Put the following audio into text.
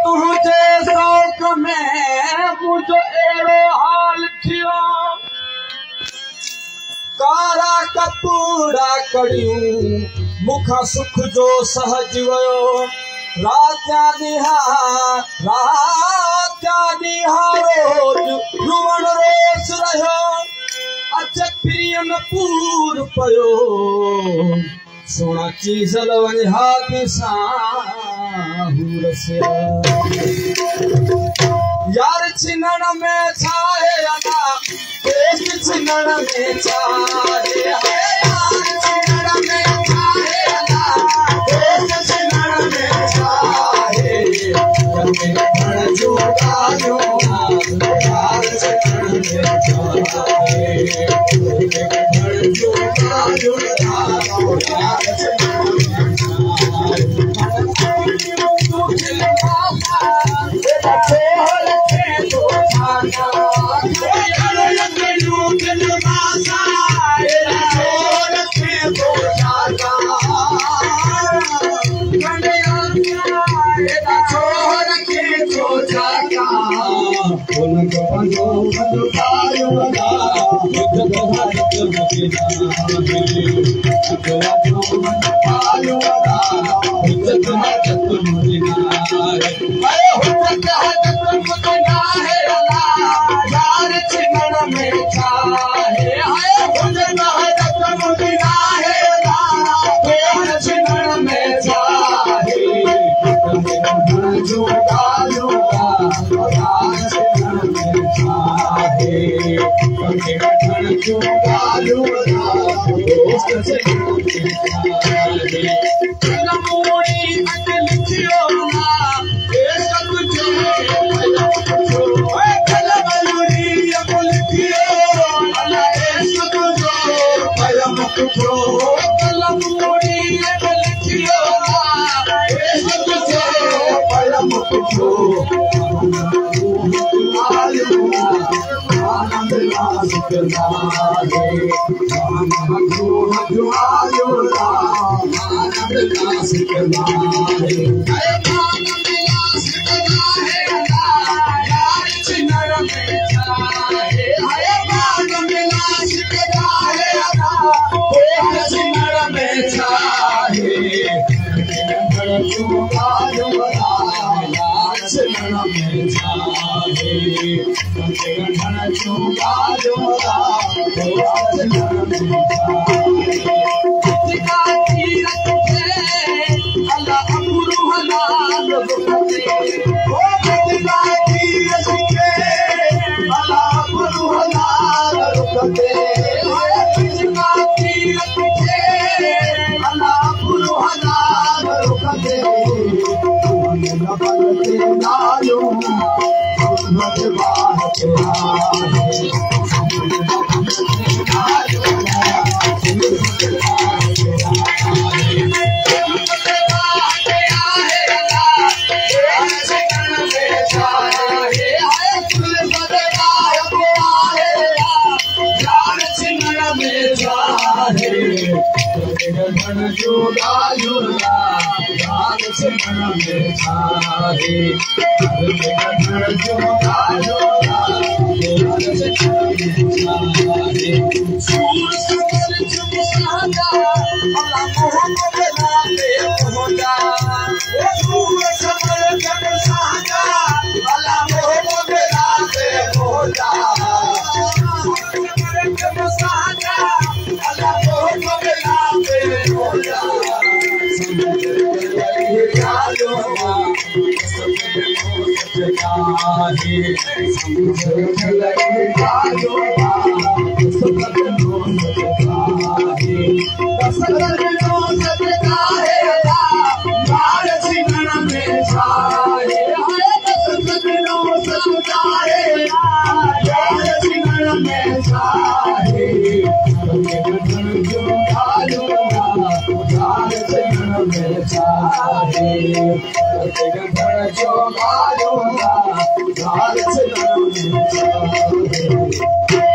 तुझे शौक में मुझो एड़ो हाल थियो कारा कपूरा कड़ियूं मुखा सुख जो सहज वयो रात्या रोज रुवण रोस रहियो अच प्रियन पूर पयो सोना चीज़ लवण हाथ सां यार छिनण में छाए अना देश छिनण में छाए यार छिनण में छाए अना देश छिनण में छाए घण जुगायो यार छिनण में छाए घण जुगायो यार छिनण में Thank you.